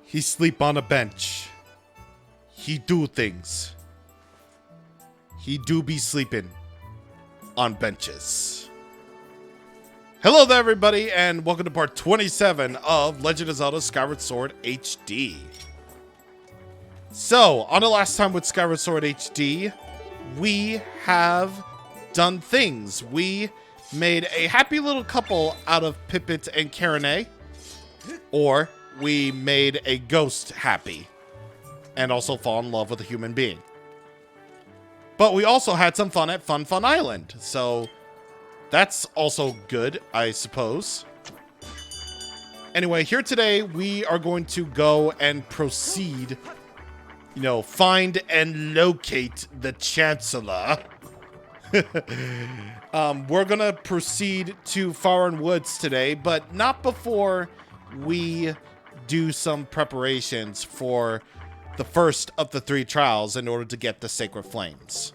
He sleep on a bench. He do things. He do be sleeping on benches. Hello there, everybody, and welcome to part 27 of Legend of Zelda Skyward Sword HD. So, on the last time with Skyward Sword HD, we have done things. We made a happy little couple out of Pippet and Karine, or we made a ghost happy and also fall in love with a human being. But we also had some fun at Fun Fun Island, so that's also good, I suppose. Anyway, here today we are going to go and proceed, find and locate the Chancellor. We're gonna proceed to Faron Woods today, but not before we do some preparations for the first of the 3 trials in order to get the Sacred Flames.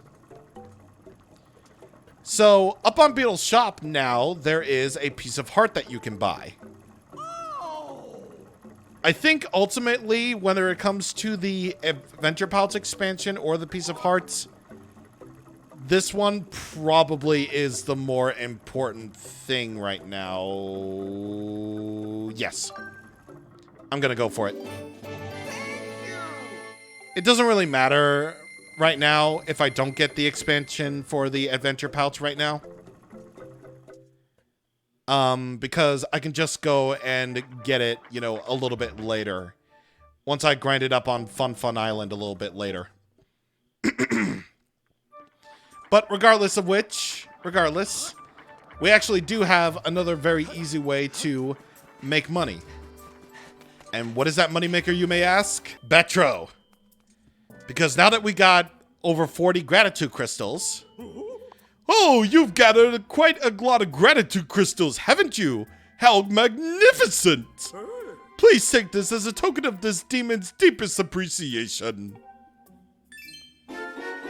So, up on Beetle's shop now, there is a piece of heart that you can buy. I think ultimately, whether it comes to the Adventure Pouch expansion or the piece of hearts, this one probably is the more important thing right now. Yes. I'm gonna go for it. It doesn't really matter right now if I don't get the expansion for the Adventure Pouch right now. Because I can just go and get it, a little bit later. Once I grind it up on Fun Fun Island a little bit later. But regardless of which, we actually do have another very easy way to make money. And what is that moneymaker, you may ask? Betro. Because now that we got over 40 gratitude crystals... Oh, you've gathered quite a lot of gratitude crystals, haven't you? How magnificent! Please take this as a token of this demon's deepest appreciation.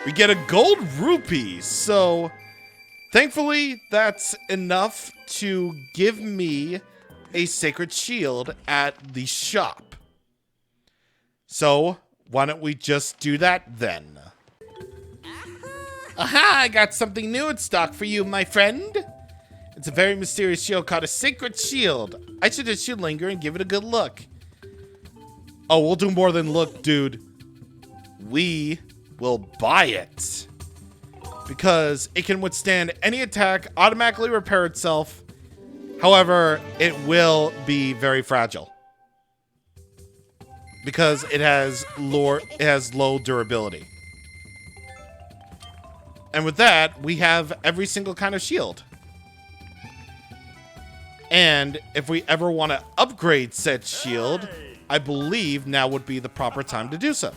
We get a gold rupee, so thankfully that's enough to give me a sacred shield at the shop. So why don't we just do that then? Aha, I got something new in stock for you, my friend. It's a very mysterious shield called a sacred shield. I suggest you linger and give it a good look. Oh, we'll do more than look, dude. We will buy it. Because it can withstand any attack, automatically repair itself. However, it will be very fragile. Because it has low durability. And with that, we have every single kind of shield. And if we ever want to upgrade said shield, I believe now would be the proper time to do so.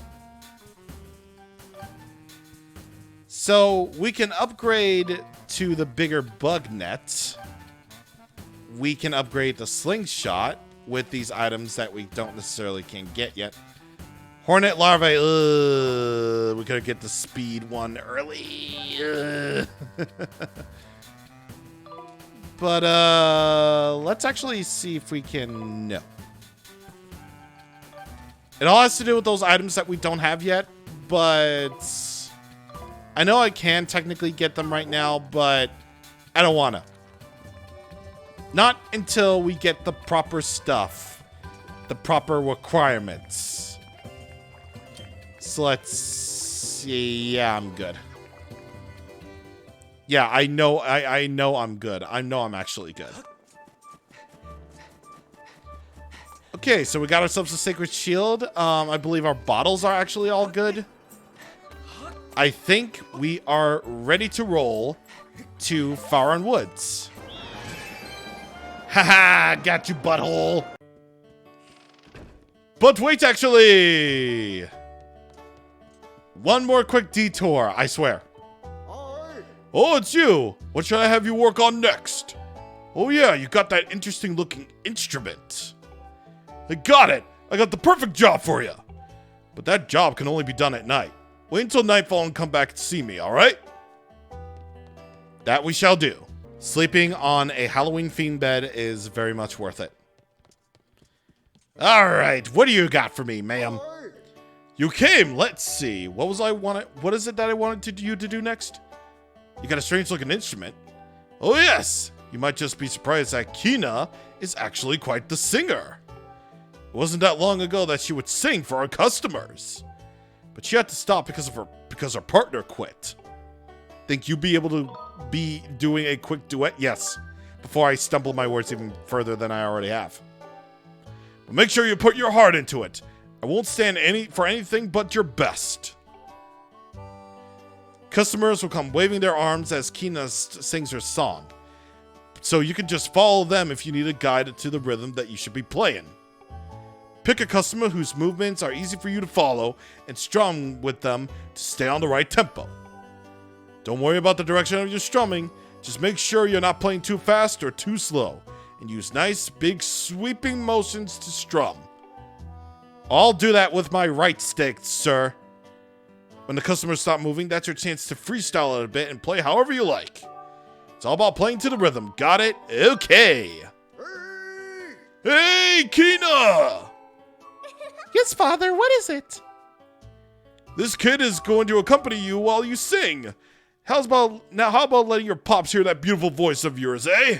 So we can upgrade to the bigger bug net. We can upgrade the slingshot with these items that we don't necessarily can get yet. Hornet larvae, we gotta get the speed one early. But let's actually see if we can. No. It all has to do with those items that we don't have yet, but I know I can technically get them right now, but I don't wanna. Not until we get the proper stuff, the proper requirements. So let's see. Yeah, I'm good. Yeah, I know I'm good. I know I'm actually good. Okay, so we got ourselves a sacred shield. I believe our bottles are actually all good. I think we are ready to roll to Faron Woods. Haha, got you, butthole. But wait, actually. One more quick detour, I swear. Oh, it's you. What should I have you work on next? Oh yeah, you got that interesting looking instrument. I got it. I got the perfect job for you. But that job can only be done at night. Wait until nightfall and come back to see me, alright? That we shall do. Sleeping on a Halloween themed bed is very much worth it. Alright, what do you got for me, ma'am? You came, let's see. What is it that I wanted you to do next? You got a strange looking instrument. Oh yes! You might just be surprised that Kina is actually quite the singer. It wasn't that long ago that she would sing for our customers. But she had to stop because her partner quit. Think you'd be able to be doing a quick duet? Yes. Before I stumble my words even further than I already have. But make sure you put your heart into it. I won't stand for anything but your best. Customers will come waving their arms as Kina sings her song. So you can just follow them if you need a guide to the rhythm that you should be playing. Pick a customer whose movements are easy for you to follow and strum with them to stay on the right tempo. Don't worry about the direction of your strumming. Just make sure you're not playing too fast or too slow. And use nice, big, sweeping motions to strum. I'll do that with my right stick, sir. When the customers stop moving, that's your chance to freestyle it a bit and play however you like. It's all about playing to the rhythm. Got it? Okay. Hey, Kina! Yes, Father, what is it? This kid is going to accompany you while you sing. How about letting your pops hear that beautiful voice of yours, eh?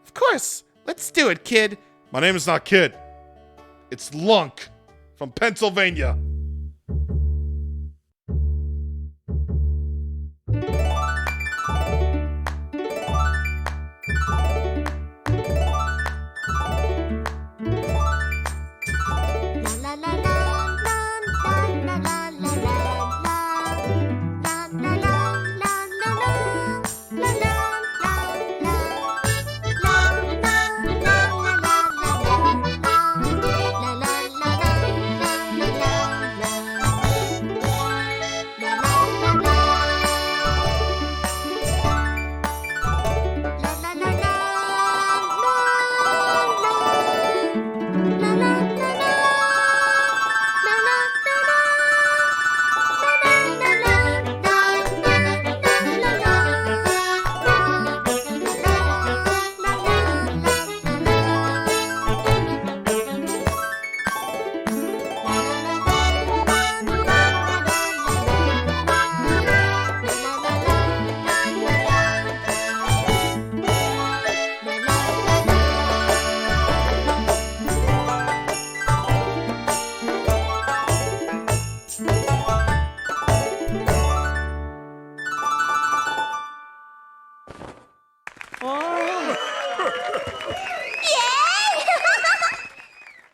Of course. Let's do it, kid. My name is not Kid. It's Lunk from Pennsylvania.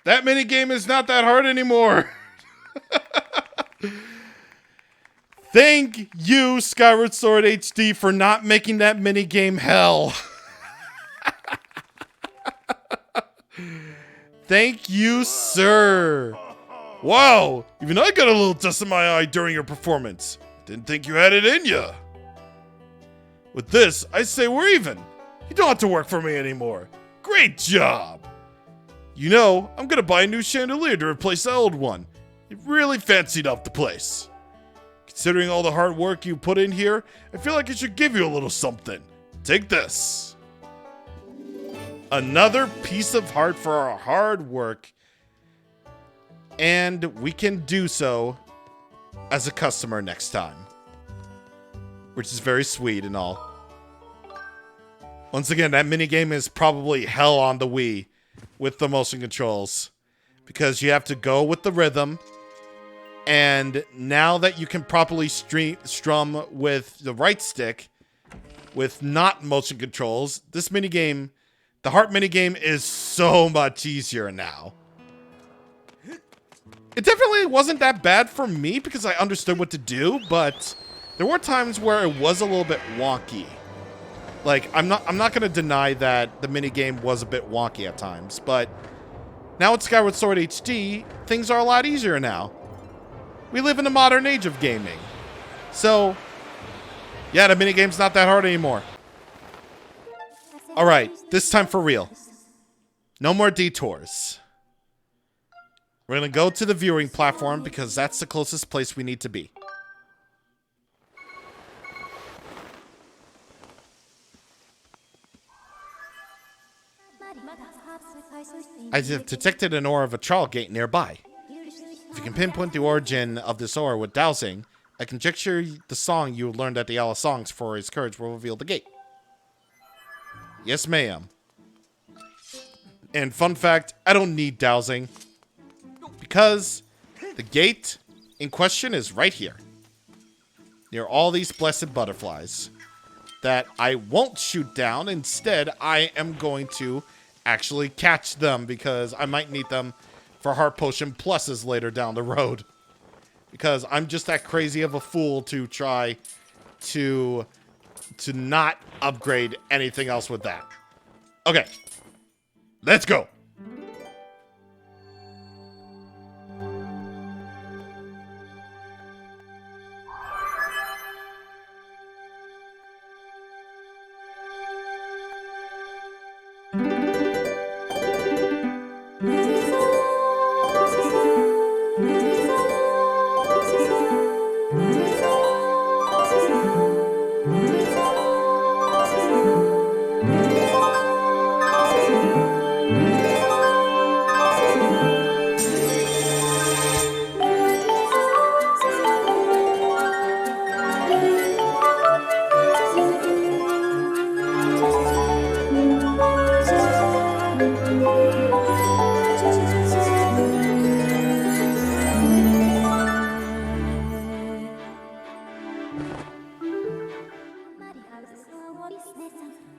That minigame is not that hard anymore. Thank you, Skyward Sword HD, for not making that minigame hell. Thank you, sir. Wow, even I got a little dust in my eye during your performance. Didn't think you had it in ya. With this, I say we're even. You don't have to work for me anymore. Great job. You know, I'm gonna buy a new chandelier to replace the old one. It really fancied up the place. Considering all the hard work you put in here, I feel like I should give you a little something. Take this. Another piece of heart for our hard work. And we can do so as a customer next time. Which is very sweet and all. Once again, that minigame is probably hell on the Wii with the motion controls. Because you have to go with the rhythm. And now that you can properly strum with the right stick, with not motion controls, this minigame, the HARP minigame, is so much easier now. It definitely wasn't that bad for me because I understood what to do, but there were times where it was a little bit wonky. Like, I'm not gonna deny that the minigame was a bit wonky at times, but now with Skyward Sword HD, things are a lot easier now. We live in the modern age of gaming. So, yeah, the minigame's not that hard anymore. Alright, this time for real. No more detours. We're gonna go to the viewing platform because that's the closest place we need to be. I have detected an ore of a trial gate nearby. If you can pinpoint the origin of this ore with dowsing, I conjecture the song you learned at the Isle of Songs for his courage will reveal the gate. Yes, ma'am. And fun fact, I don't need dowsing, because the gate in question is right here, near all these blessed butterflies that I won't shoot down. Instead, I am going to actually catch them, because I might need them for heart potion pluses later down the road, because I'm just that crazy of a fool to try to not upgrade anything else with that. Okay, let's go.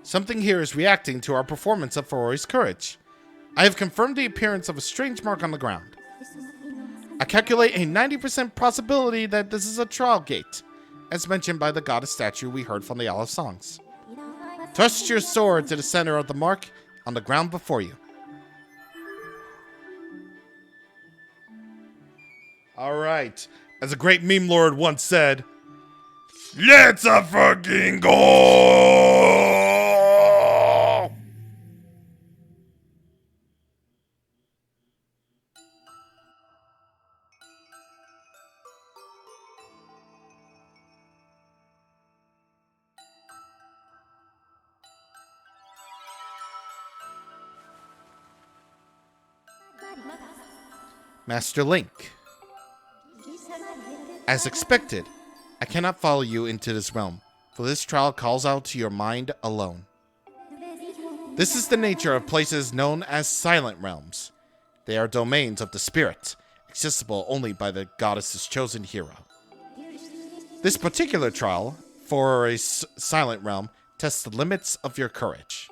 Something here is reacting to our performance of Faroi's courage. I have confirmed the appearance of a strange mark on the ground. I calculate a 90% possibility that this is a trial gate, as mentioned by the goddess statue we heard from the Isle of Songs. Thrust your sword to the center of the mark on the ground before you. Alright. As a great meme lord once said, let's a fucking go! Master Link. As expected, I cannot follow you into this realm, for this trial calls out to your mind alone. This is the nature of places known as silent realms. They are domains of the spirit, accessible only by the goddess's chosen hero. This particular trial, for a silent realm, tests the limits of your courage.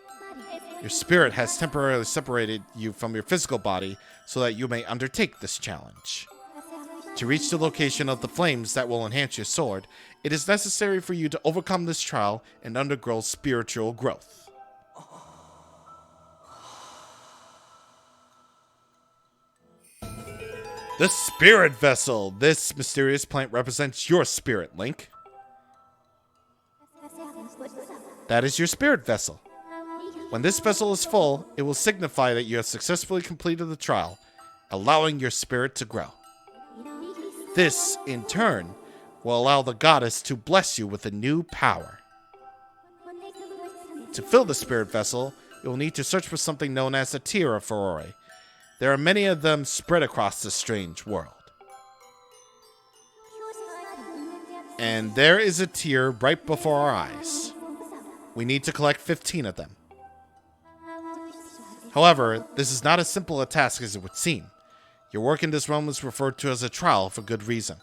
Your spirit has temporarily separated you from your physical body so that you may undertake this challenge. To reach the location of the flames that will enhance your sword, it is necessary for you to overcome this trial and undergo spiritual growth. The Spirit Vessel. This mysterious plant represents your spirit, Link. That is your spirit vessel. When this vessel is full, it will signify that you have successfully completed the trial, allowing your spirit to grow. This, in turn, will allow the goddess to bless you with a new power. To fill the spirit vessel, you will need to search for something known as a tear of Farore. There are many of them spread across this strange world. And there is a tear right before our eyes. We need to collect 15 of them. However, this is not as simple a task as it would seem. Your work in this realm is referred to as a trial for good reason.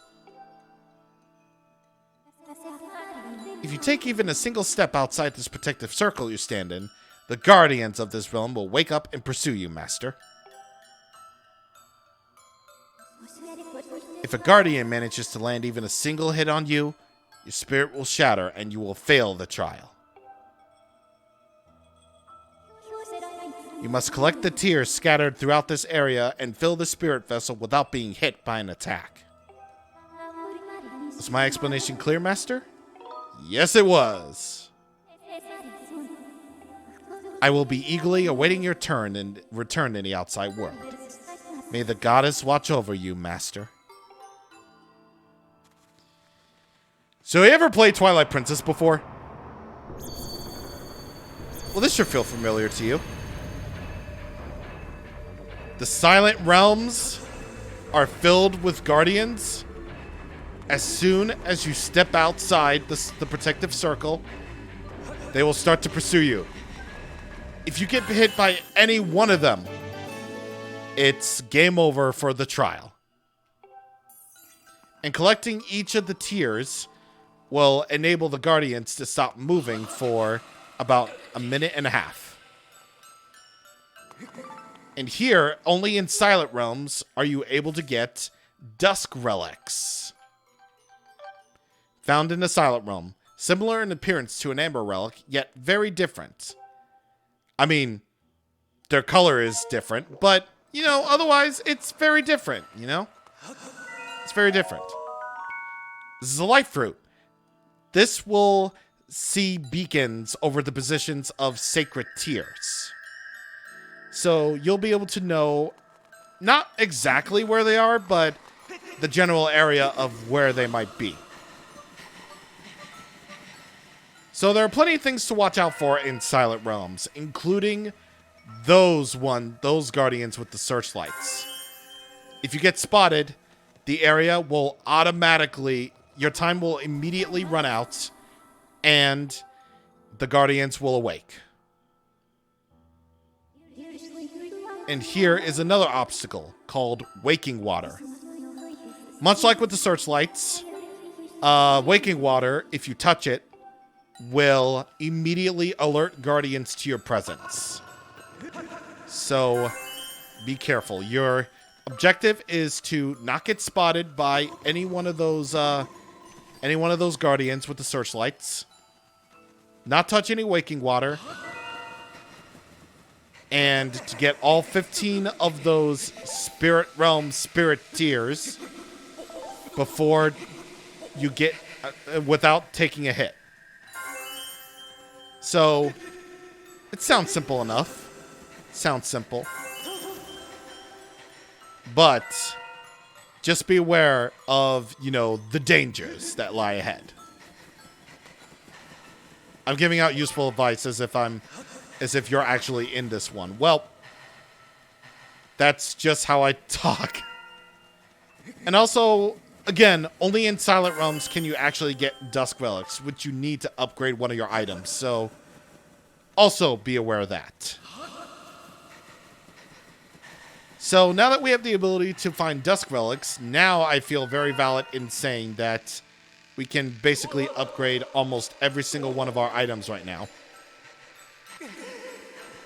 If you take even a single step outside this protective circle you stand in, the guardians of this realm will wake up and pursue you, Master. If a guardian manages to land even a single hit on you, your spirit will shatter and you will fail the trial. You must collect the tears scattered throughout this area and fill the spirit vessel without being hit by an attack. Was my explanation clear, Master? Yes, it was. I will be eagerly awaiting your turn and return in the outside world. May the goddess watch over you, Master. So, you ever played Twilight Princess before? Well, this should feel familiar to you. The Silent Realms are filled with guardians. As soon as you step outside the protective circle, they will start to pursue you. If you get hit by any one of them, it's game over for the trial. And collecting each of the tiers will enable the guardians to stop moving for about a minute and a half. And here, only in Silent Realms are you able to get Dusk Relics. Found in the Silent Realm. Similar in appearance to an Amber Relic, yet very different. I mean, their color is different, but, you know, otherwise, it's very different, you know? It's very different. This is a life fruit. This will see beacons over the positions of sacred tiers. So you'll be able to know not exactly where they are, but the general area of where they might be. So there are plenty of things to watch out for in Silent Realms, including those guardians with the searchlights. If you get spotted, the area will automatically, your time will immediately run out, and the guardians will awake. And here is another obstacle called Waking Water. Much like with the searchlights, Waking Water, if you touch it, will immediately alert guardians to your presence. So be careful. Your objective is to not get spotted by any one of those guardians with the searchlights. Not touch any Waking Water. And to get all 15 of those Spirit Realm Spirit Tiers before you get, without taking a hit. So, it sounds simple enough. Sounds simple. But, just be aware of, you know, the dangers that lie ahead. I'm giving out useful advice as if you're actually in this one. Well, that's just how I talk. And also, again, only in Silent Realms can you actually get Dusk Relics, which you need to upgrade one of your items. So, also be aware of that. So, now that we have the ability to find Dusk Relics, now I feel very valid in saying that we can basically upgrade almost every single one of our items right now.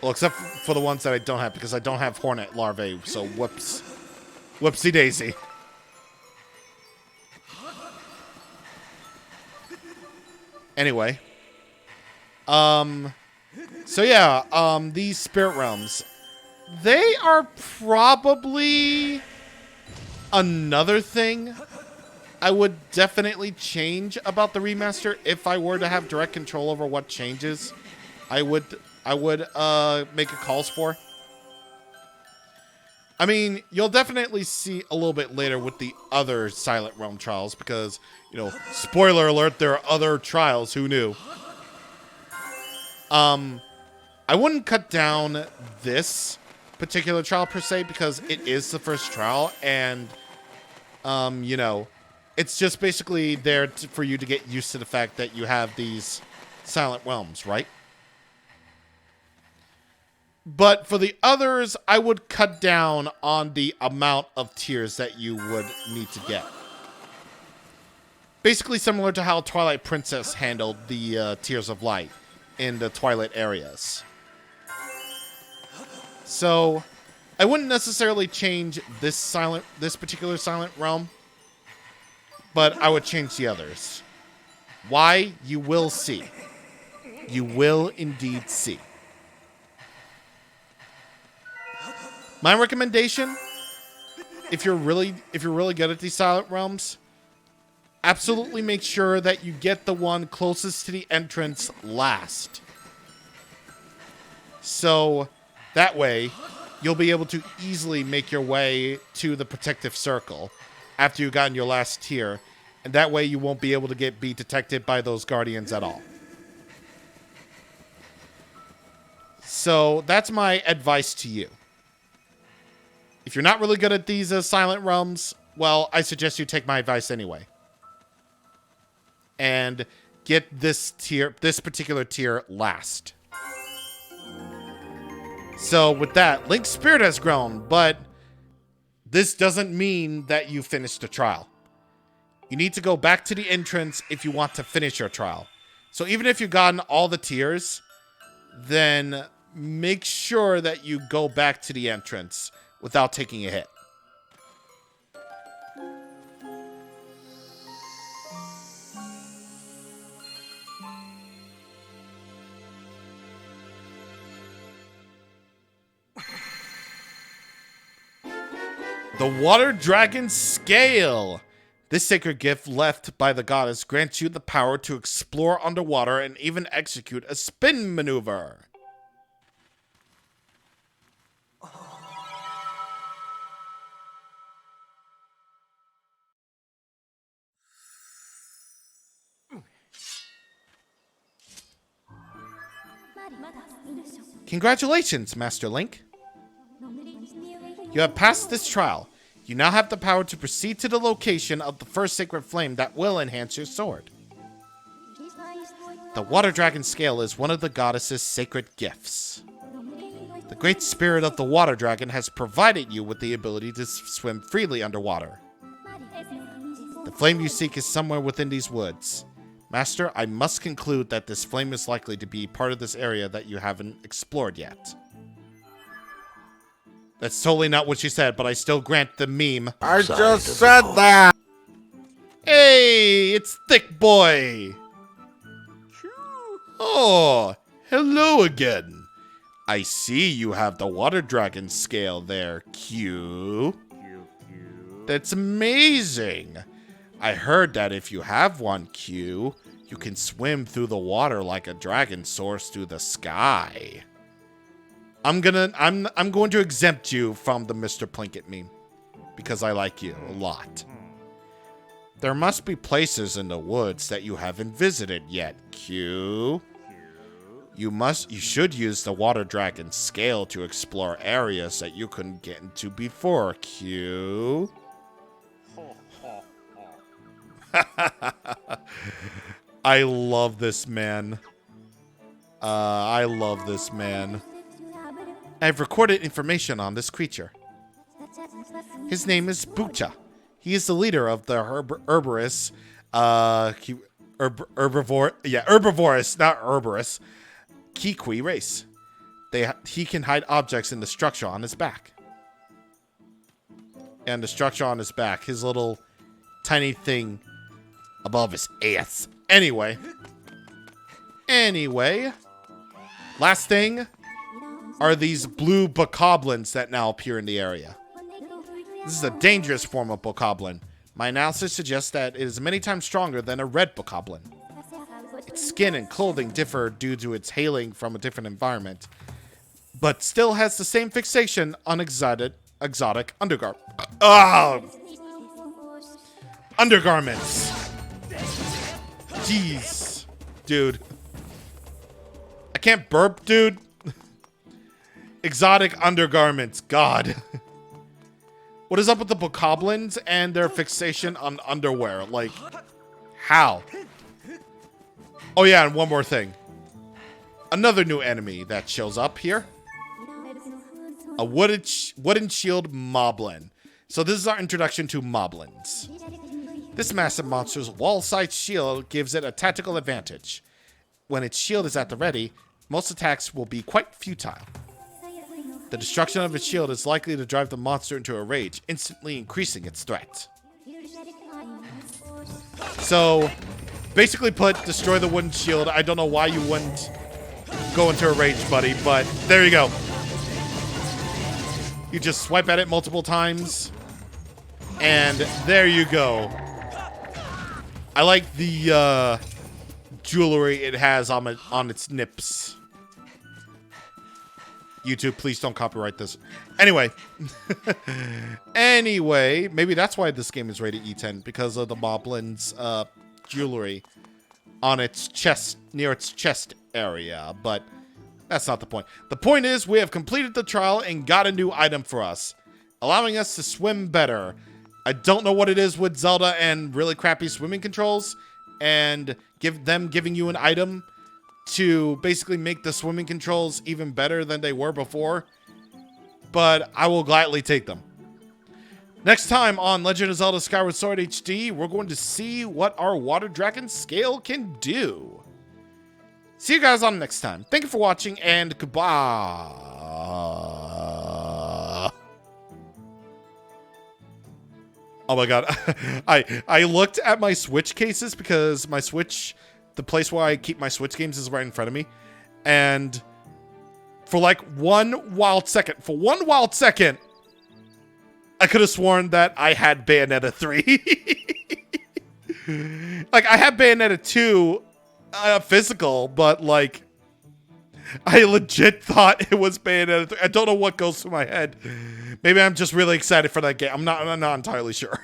Well, except for the ones that I don't have, because I don't have Hornet Larvae, so whoops. Whoopsie daisy. Anyway. So yeah, these Spirit Realms. They are probably another thing I would definitely change about the remaster if I were to have direct control over what changes I would make a calls for. I mean, you'll definitely see a little bit later with the other Silent Realm trials because, you know, spoiler alert, there are other trials, who knew? I wouldn't cut down this particular trial per se because it is the first trial and, you know, it's just basically there for you to get used to the fact that you have these Silent Realms, right? But for the others, I would cut down on the amount of tiers that you would need to get. Basically similar to how Twilight Princess handled the Tiers of Light in the Twilight areas. So, I wouldn't necessarily change this particular Silent Realm, but I would change the others. Why? You will see. You will indeed see. My recommendation, if you're really good at these Silent Realms, absolutely make sure that you get the one closest to the entrance last. So that way, you'll be able to easily make your way to the protective circle after you've gotten your last tier, and that way you won't be able to be detected by those guardians at all. So that's my advice to you. If you're not really good at these silent realms, well, I suggest you take my advice anyway. And get this particular tier last. So with that, Link's spirit has grown, but this doesn't mean that you finished the trial. You need to go back to the entrance if you want to finish your trial. So even if you've gotten all the tiers, then make sure that you go back to the entrance without taking a hit. The Water Dragon Scale. This sacred gift left by the goddess grants you the power to explore underwater and even execute a spin maneuver. Congratulations, Master Link. You have passed this trial. You now have the power to proceed to the location of the first sacred flame that will enhance your sword. The Water Dragon Scale is one of the goddess's sacred gifts. The great spirit of the Water Dragon has provided you with the ability to swim freely underwater. The flame you seek is somewhere within these woods. Master, I must conclude that this flame is likely to be part of this area that you haven't explored yet. That's totally not what she said, but I still grant the meme. I just said that! Hey, it's Thick Boy! Oh, hello again. I see you have the Water Dragon Scale there, Q. That's amazing. I heard that if you have one, Q, you can swim through the water like a dragon soars through the sky. I'm going to exempt you from the Mr. Plinkett meme because I like you a lot. There must be places in the woods that you haven't visited yet, Q. You should use the Water Dragon Scale to explore areas that you couldn't get into before, Q. I love this man. I love this man. I've recorded information on this creature. His name is Bucha. He is the leader of the herbivorous, herbivorous, not herbivorous, Kiwi race. He can hide objects in the structure on his back. And the structure on his back, his little tiny thing above his ass. Anyway, last thing are these blue bokoblins that now appear in the area. This is a dangerous form of bokoblin. My analysis suggests that it is many times stronger than a red bokoblin. Its skin and clothing differ due to its hailing from a different environment, but still has the same fixation on exotic undergarments. Jeez, dude. I can't burp, dude. Exotic undergarments. God. What is up with the bokoblins and their fixation on underwear? Like, how? Oh yeah, and one more thing. Another new enemy that shows up here. A wooden shield moblin. So this is our introduction to moblins. This massive monster's wall-sized shield gives it a tactical advantage. When its shield is at the ready, most attacks will be quite futile. The destruction of its shield is likely to drive the monster into a rage, instantly increasing its threat. So, basically put, destroy the wooden shield. I don't know why you wouldn't go into a rage, buddy, but there you go. You just swipe at it multiple times, and there you go. I like the jewelry it has on its nips. YouTube, please don't copyright this. Anyway. Maybe that's why this game is rated E10, because of the moblin's jewelry on its chest, near its chest area, but that's not the point. The point is we have completed the trial and got a new item for us. allowing us to swim better. I don't know what it is with Zelda and really crappy swimming controls, and giving you an item to basically make the swimming controls even better than they were before, but I will gladly take them. Next time on Legend of Zelda Skyward Sword HD, we're going to see what our water dragon scale can do. See you guys on next time. Thank you for watching, and goodbye. Oh my god. I looked at my Switch cases because my Switch, the place where I keep my Switch games is right in front of me. And for like one wild second, I could have sworn that I had Bayonetta 3. Like, I had Bayonetta 2 physical, but like, I legit thought it was Bayonetta 3. I don't know what goes through my head. Maybe I'm just really excited for that game. I'm not entirely sure.